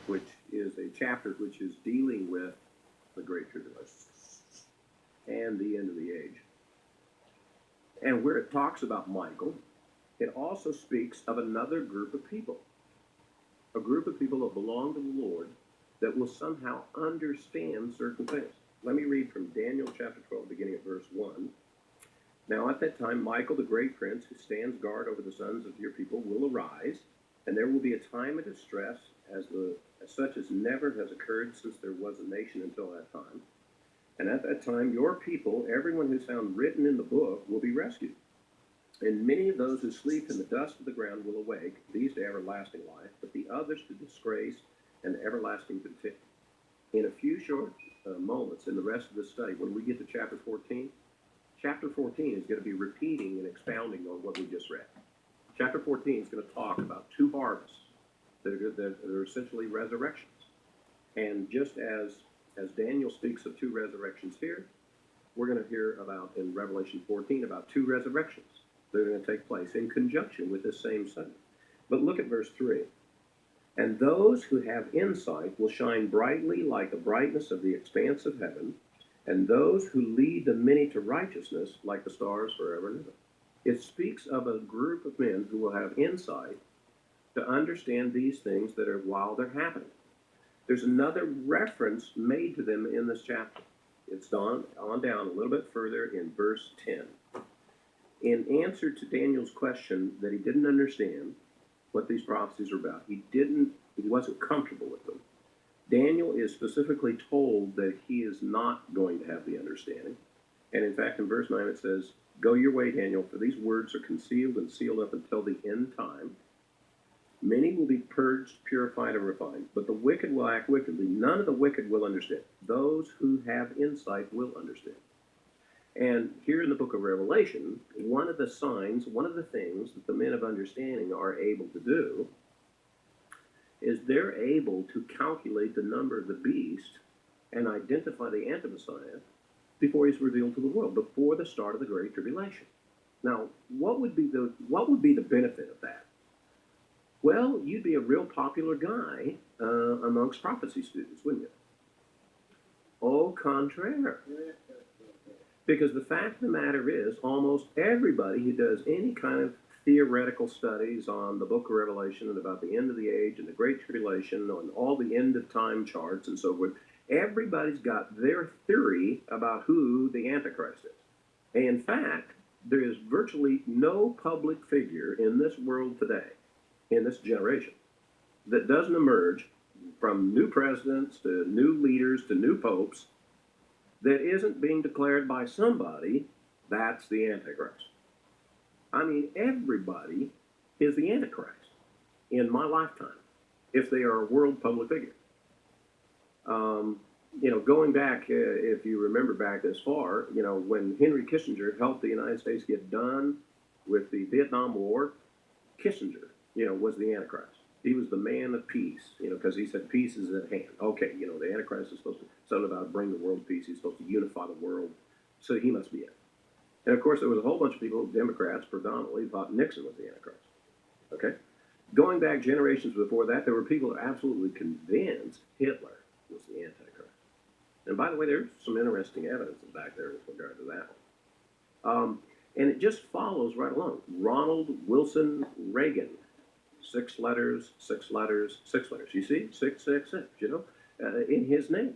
which is a chapter which is dealing with the Great Tribulation and the end of the age. And where it talks about Michael, it also speaks of another group of people, a group of people that belong to the Lord that will somehow understand certain things. Let me read from Daniel chapter 12, beginning at verse 1. Now at that time, Michael, the great prince, who stands guard over the sons of your people, will arise, and there will be a time of distress as such as never has occurred since there was a nation until that time. And at that time, your people, everyone who's found written in the book, will be rescued. And many of those who sleep in the dust of the ground will awake, these to everlasting life, but the others to disgrace and everlasting contempt. In a few short moments in the rest of the study, when we get to chapter 14 is going to be repeating and expounding on what we just read. Chapter 14 is going to talk about two harvests that are essentially resurrections. And just as Daniel speaks of two resurrections here, we're going to hear about in Revelation 14 about two resurrections that are going to take place in conjunction with this same Sunday. But look at verse 3. And those who have insight will shine brightly like the brightness of the expanse of heaven, and those who lead the many to righteousness like the stars forever and ever. It speaks of a group of men who will have insight to understand these things that are while they're happening. There's another reference made to them in this chapter. It's on down a little bit further in verse 10. In answer to Daniel's question that he didn't understand what these prophecies are about, he wasn't comfortable with them. Daniel is specifically told that he is not going to have the understanding. And in fact, in verse 9 it says, "Go your way, Daniel, for these words are concealed and sealed up until the end time. Many will be purged, purified, and refined, but the wicked will act wickedly. None of the wicked will understand. Those who have insight will understand." And here in the book of Revelation, one of the signs, one of the things that the men of understanding are able to do is they're able to calculate the number of the beast and identify the anti-Messiah before he's revealed to the world, before the start of the Great Tribulation. Now, what would be the benefit of that? Well, you'd be a real popular guy amongst prophecy students, wouldn't you? Au contraire. Because the fact of the matter is, almost everybody who does any kind of theoretical studies on the book of Revelation and about the end of the age and the Great Tribulation and all the end of time charts and so forth, everybody's got their theory about who the Antichrist is. And in fact, there is virtually no public figure in this world today, in this generation, that doesn't emerge from new presidents to new leaders to new popes that isn't being declared by somebody that's the Antichrist. I mean, everybody is the Antichrist in my lifetime, if they are a world public figure. Going back, if you remember back this far, when Henry Kissinger helped the United States get done with the Vietnam War, Kissinger, was the Antichrist. He was the man of peace, because he said peace is at hand. Okay, the Antichrist is supposed to something about bring the world peace. He's supposed to unify the world, so he must be it. And of course, there was a whole bunch of people, Democrats predominantly, thought Nixon was the Antichrist. Okay, going back generations before that, there were people that absolutely convinced Hitler was the Antichrist. And by the way, there's some interesting evidence back there with regard to that one. And it just follows right along. Ronald Wilson Reagan. 6 letters, 6 letters, 6 letters. You see? 666, in his name.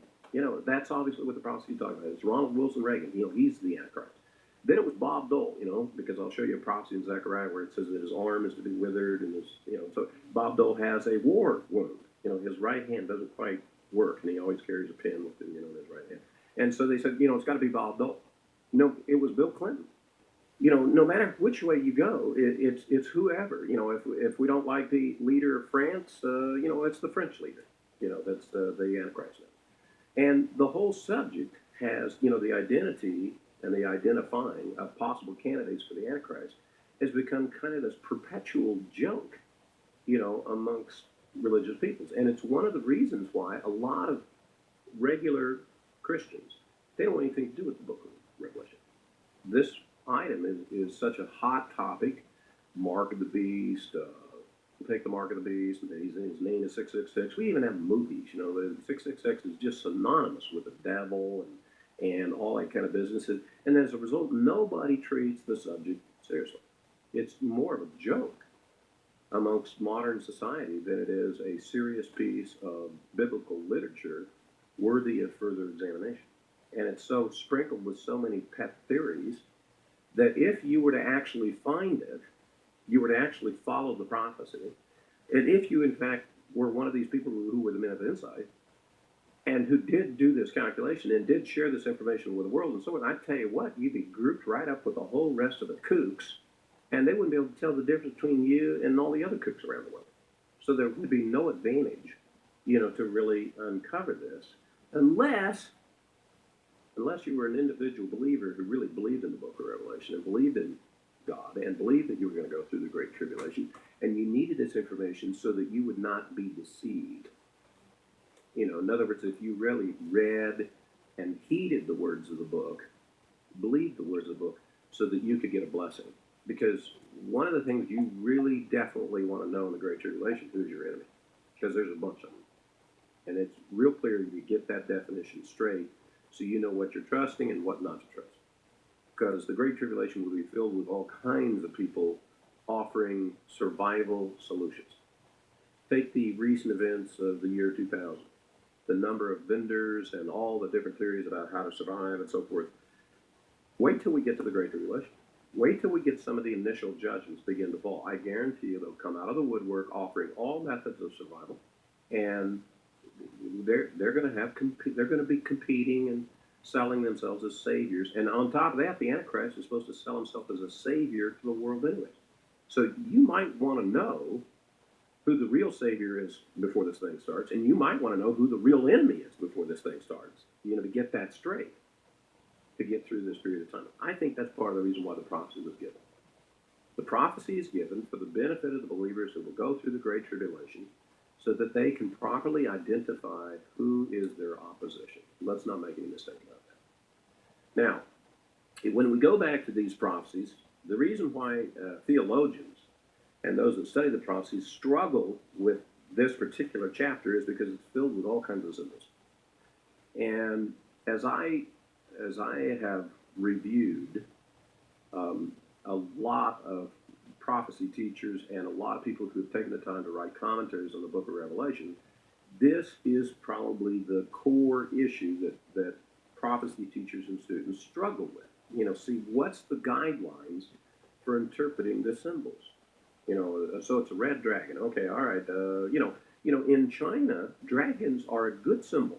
That's obviously what the prophecy is talking about. It's Ronald Wilson Reagan. He's the Antichrist. Then it was Bob Dole, because I'll show you a prophecy in Zechariah where it says that his arm is to be withered and so Bob Dole has a war wound. His right hand doesn't quite work and he always carries a pen with him, in his right hand. And so they said, it's got to be Bob Dole. No, it was Bill Clinton. No matter which way you go, it's whoever. If we don't like the leader of France, it's the French leader. That's the Antichrist. And the whole subject has, the identity and the identifying of possible candidates for the Antichrist has become kind of this perpetual joke, amongst religious peoples. And it's one of the reasons why a lot of regular Christians, they don't want anything to do with the book of Revelation. This item is such a hot topic, mark of the beast, take the mark of the beast, and his name is 666. We even have movies, the 666 is just synonymous with the devil and all that kind of business. And as a result, nobody treats the subject seriously. It's more of a joke amongst modern society than it is a serious piece of biblical literature worthy of further examination. And it's so sprinkled with so many pet theories that if you were to actually find it, you were to actually follow the prophecy, and if you, in fact, were one of these people who were the men of insight, and who did do this calculation and did share this information with the world and so on, I tell you what, you'd be grouped right up with the whole rest of the kooks, and they wouldn't be able to tell the difference between you and all the other kooks around the world. So there would be no advantage, to really uncover this, unless you were an individual believer who really believed in the book of Revelation and believed in God and believed that you were going to go through the Great Tribulation, and you needed this information so that you would not be deceived. In other words, if you really read and heeded the words of the book, believed the words of the book, so that you could get a blessing. Because one of the things you really definitely want to know in the Great Tribulation, who's your enemy? Because there's a bunch of them. And it's real clear you get that definition straight so you know what you're trusting and what not to trust. Because the Great Tribulation will be filled with all kinds of people offering survival solutions. Take the recent events of the year 2000, the number of vendors and all the different theories about how to survive and so forth. Wait till we get to the Great Tribulation. Wait till we get some of the initial judgments begin to fall. I guarantee you they'll come out of the woodwork offering all methods of survival, and they're going to be competing and selling themselves as saviors. And on top of that, the Antichrist is supposed to sell himself as a savior to the world anyway. So you might want to know who the real savior is before this thing starts, and you might want to know who the real enemy is before this thing starts, to get that straight, to get through this period of time. I think that's part of the reason why the prophecy was given. The prophecy is given for the benefit of the believers who will go through the Great Tribulation so that they can properly identify who is their opposition. Let's not make any mistake about that. Now, when we go back to these prophecies, the reason why theologians and those that study the prophecies struggle with this particular chapter is because it's filled with all kinds of symbols. And as I have reviewed a lot of prophecy teachers and a lot of people who have taken the time to write commentaries on the book of Revelation, this is probably the core issue that prophecy teachers and students struggle with. See, what's the guidelines for interpreting the symbols? So it's a red dragon. Okay, all right. In China, dragons are a good symbol.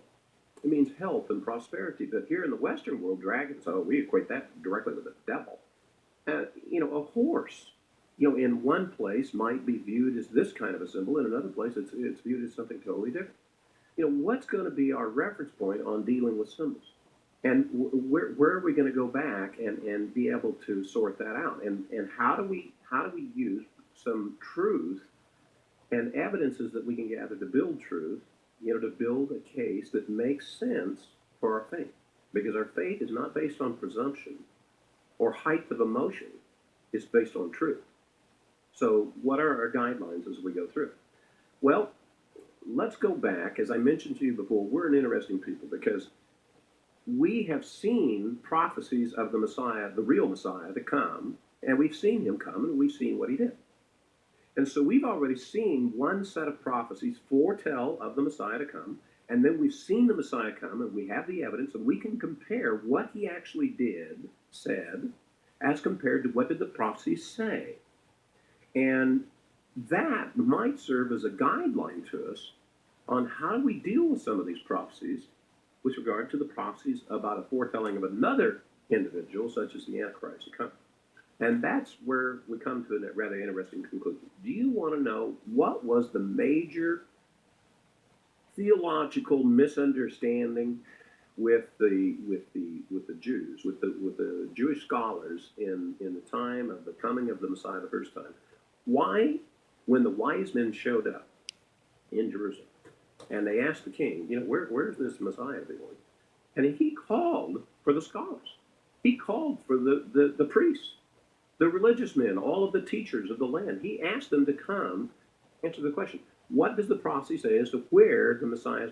It means health and prosperity. But here in the Western world, dragons, we equate that directly with the devil. A horse, in one place might be viewed as this kind of a symbol. In another place, it's viewed as something totally different. What's going to be our reference point on dealing with symbols? And where are we going to go back and be able to sort that out? And how do we use some truth and evidences that we can gather to build truth, to build a case that makes sense for our faith? Because our faith is not based on presumption or height of emotion. It's based on truth. So what are our guidelines as we go through? Well, let's go back. As I mentioned to you before, we're an interesting people because we have seen prophecies of the Messiah, the real Messiah, to come, and we've seen him come, and we've seen what he did. And so we've already seen one set of prophecies foretell of the Messiah to come, and then we've seen the Messiah come, and we have the evidence, and we can compare what he actually said, as compared to what did the prophecies say. And that might serve as a guideline to us on how do we deal with some of these prophecies with regard to the prophecies about a foretelling of another individual, such as the Antichrist to come. And that's where we come to a rather interesting conclusion. Do you want to know what was the major theological misunderstanding with the Jews, with the Jewish scholars in the time of the coming of the Messiah the first time? Why, when the wise men showed up in Jerusalem and they asked the king, where's this Messiah going? And he called for the scholars. He called for the priests, the religious men, all of the teachers of the land. He asked them to come answer the question. What does the prophecy say as to where the Messiah is to